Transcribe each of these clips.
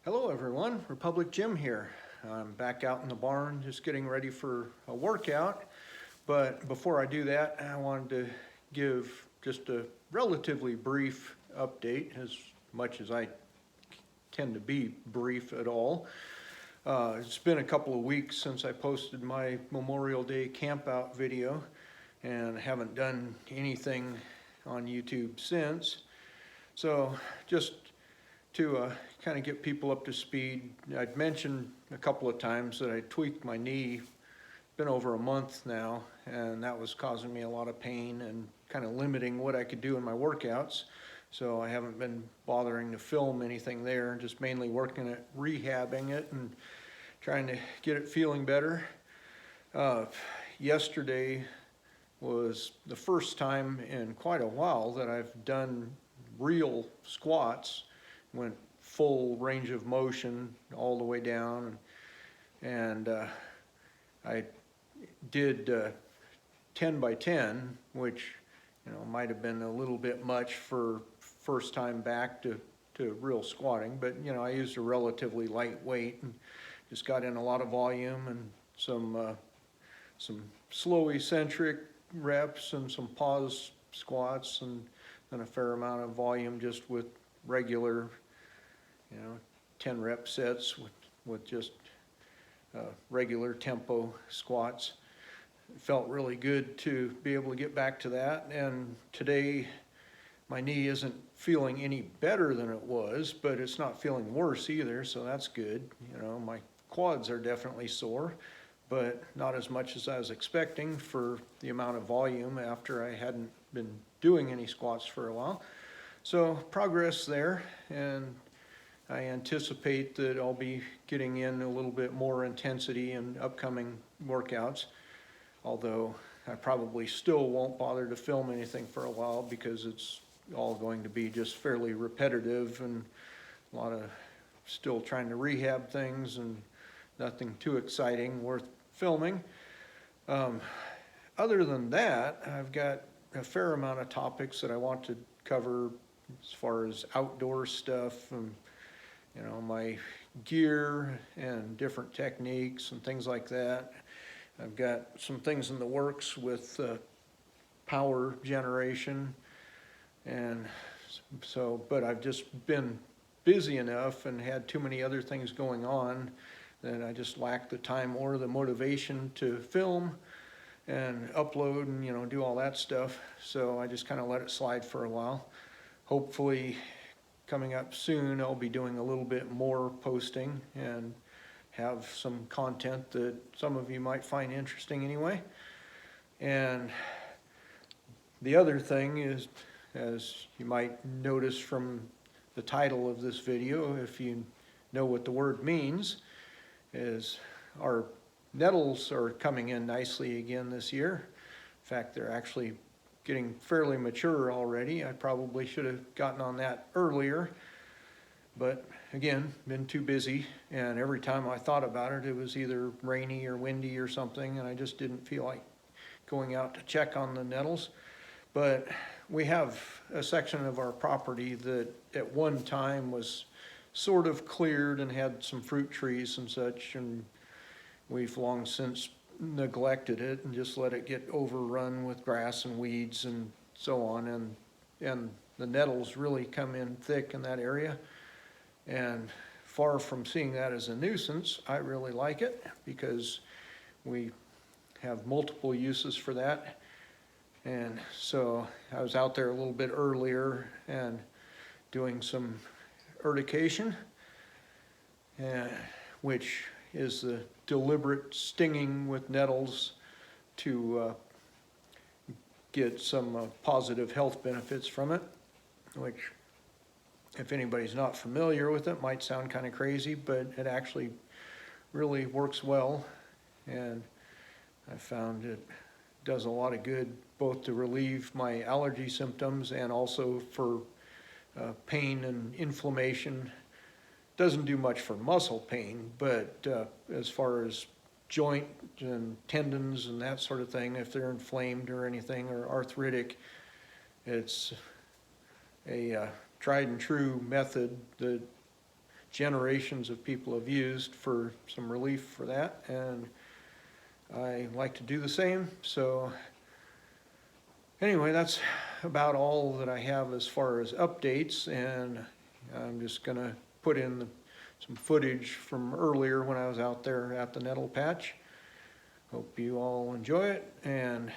Hello everyone, Republic Jim here. I'm back out in the barn just getting ready for a workout. But before I do that, I wanted to give just a relatively brief update, as much as I tend to be brief at all. It's been a couple of weeks since I posted my Memorial Day campout video and haven't done anything on YouTube since. So just to kind of get people up to speed, I'd mentioned a couple of times that I tweaked my knee. Been over a month now, and that was causing me a lot of pain and kind of limiting what I could do in my workouts. So I haven't been bothering to film anything there, just mainly working at rehabbing it and trying to get it feeling better. Yesterday was the first time in quite a while that I've done real squats. Went full range of motion all the way down, and I did 10 by 10, which might have been a little bit much for first time back to real squatting, but I used a relatively light weight and just got in a lot of volume and some slow eccentric reps and some pause squats and a fair amount of volume just with regular 10 rep sets with just regular tempo squats. It felt really good to be able to get back to that, and today my knee isn't feeling any better than it was, but it's not feeling worse either, so that's good. My quads are definitely sore, but not as much as I was expecting for the amount of volume after I hadn't been doing any squats for a while. So progress there, and I anticipate that I'll be getting in a little bit more intensity in upcoming workouts, although I probably still won't bother to film anything for a while because it's all going to be just fairly repetitive and a lot of still trying to rehab things and nothing too exciting worth filming. Other than that, I've got a fair amount of topics that I want to cover as far as outdoor stuff and my gear and different techniques and things like that. I've got some things in the works with power generation, and so, but I've just been busy enough and had too many other things going on that I just lacked the time or the motivation to film and upload and do all that stuff. So I just kind of let it slide for a while. Hopefully coming up soon I'll be doing a little bit more posting and have some content that some of you might find interesting anyway. And the other thing is, as you might notice from the title of this video, if you know what the word means, is our nettles are coming in nicely again this year. In fact, they're actually getting fairly mature already. I probably should have gotten on that earlier, but again, been too busy, and every time I thought about it, it was either rainy or windy or something, and I just didn't feel like going out to check on the nettles. But we have a section of our property that at one time was sort of cleared and had some fruit trees and such, and we've long since neglected it and just let it get overrun with grass and weeds and so on, and the nettles really come in thick in that area. And far from seeing that as a nuisance, I really like it because we have multiple uses for that. And so I was out there a little bit earlier and doing some urtication, which is the deliberate stinging with nettles to get some positive health benefits from it, which, if anybody's not familiar with it, might sound kind of crazy, but it actually really works well, and I found it does a lot of good both to relieve my allergy symptoms and also for pain and inflammation. Doesn't do much for muscle pain, but as far as joint and tendons and that sort of thing, if they're inflamed or anything or arthritic, it's a tried and true method that generations of people have used for some relief for that, and I like to do the same. So anyway, that's about all that I have as far as updates, and I'm just gonna put in some footage from earlier when I was out there at the nettle patch. Hope you all enjoy it, and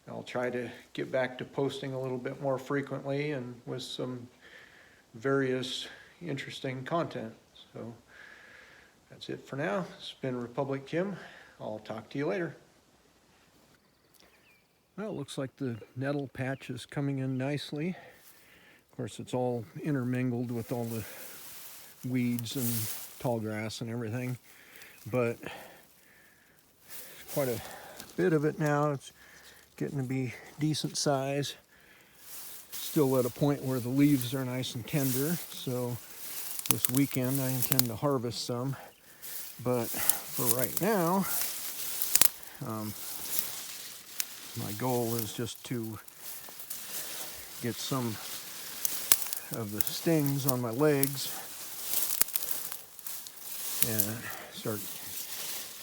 I'll try to get back to posting a little bit more frequently and with some various interesting content. So that's it for now. It's been Republic Jim. I'll talk to you later. Well, it looks like the nettle patch is coming in nicely. Of course, it's all intermingled with all the weeds and tall grass and everything, but quite a bit of it now. It's getting to be decent size. Still at a point where the leaves are nice and tender, so this weekend I intend to harvest some. But for right now, my goal is just to get some of the stings on my legs and start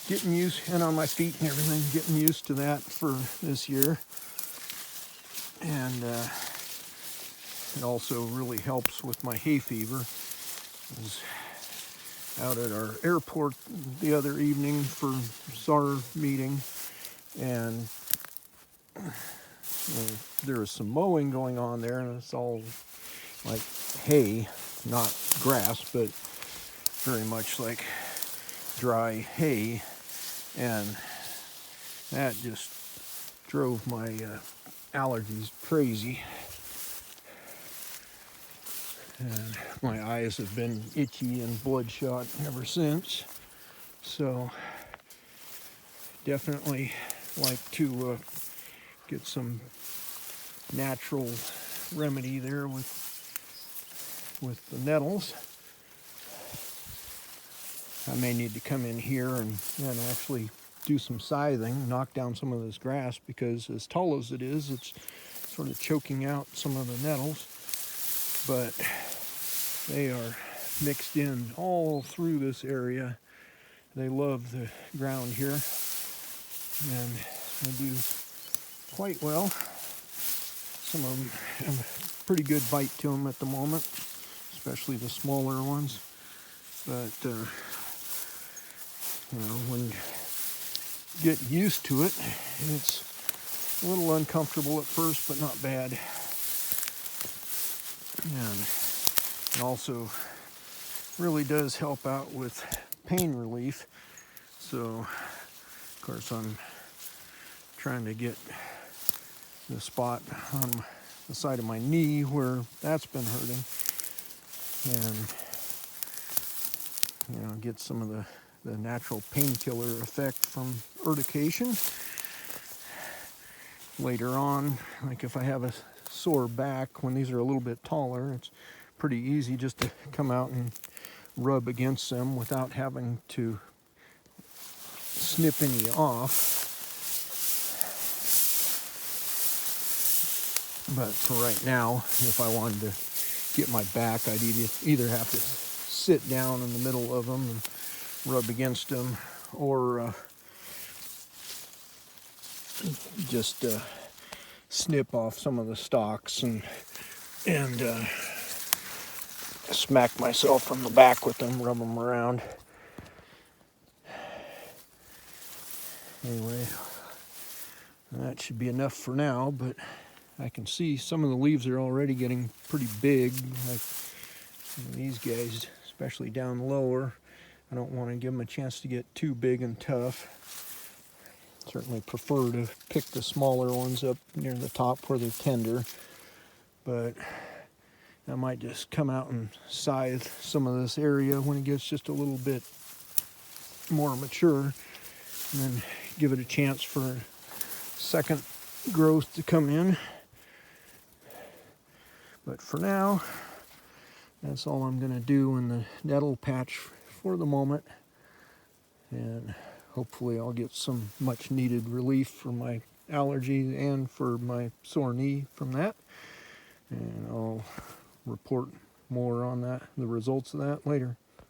getting used, and on my feet and everything, getting used to that for this year. And it also really helps with my hay fever. I was out at our airport the other evening for SAR meeting, and there was some mowing going on there, and it's all like hay, not grass, but very much like dry hay, and that just drove my allergies crazy. And my eyes have been itchy and bloodshot ever since. So definitely like to get some natural remedy there with the nettles. I may need to come in here and actually do some scything, knock down some of this grass, because as tall as it is, it's sort of choking out some of the nettles. But they are mixed in all through this area. They love the ground here, and they do quite well. Some of them have a pretty good bite to them at the moment, especially the smaller ones. But when you get used to it, it's a little uncomfortable at first, but not bad. And it also really does help out with pain relief. So, of course, I'm trying to get the spot on the side of my knee where that's been hurting, and get some of the natural painkiller effect from urtication. Later on, like if I have a sore back, when these are a little bit taller, it's pretty easy just to come out and rub against them without having to snip any off. But for right now, if I wanted to get my back, I'd either have to sit down in the middle of them and rub against them, or just snip off some of the stalks and smack myself on the back with them, rub them around. Anyway, that should be enough for now, but I can see some of the leaves are already getting pretty big, like these guys, especially down lower. I don't want to give them a chance to get too big and tough. Certainly prefer to pick the smaller ones up near the top where they're tender, but I might just come out and scythe some of this area when it gets just a little bit more mature, and then give it a chance for second growth to come in. But for now, that's all I'm going to do in the nettle patch for the moment, and hopefully I'll get some much needed relief for my allergy and for my sore knee from that, and I'll report more on that, the results of that later.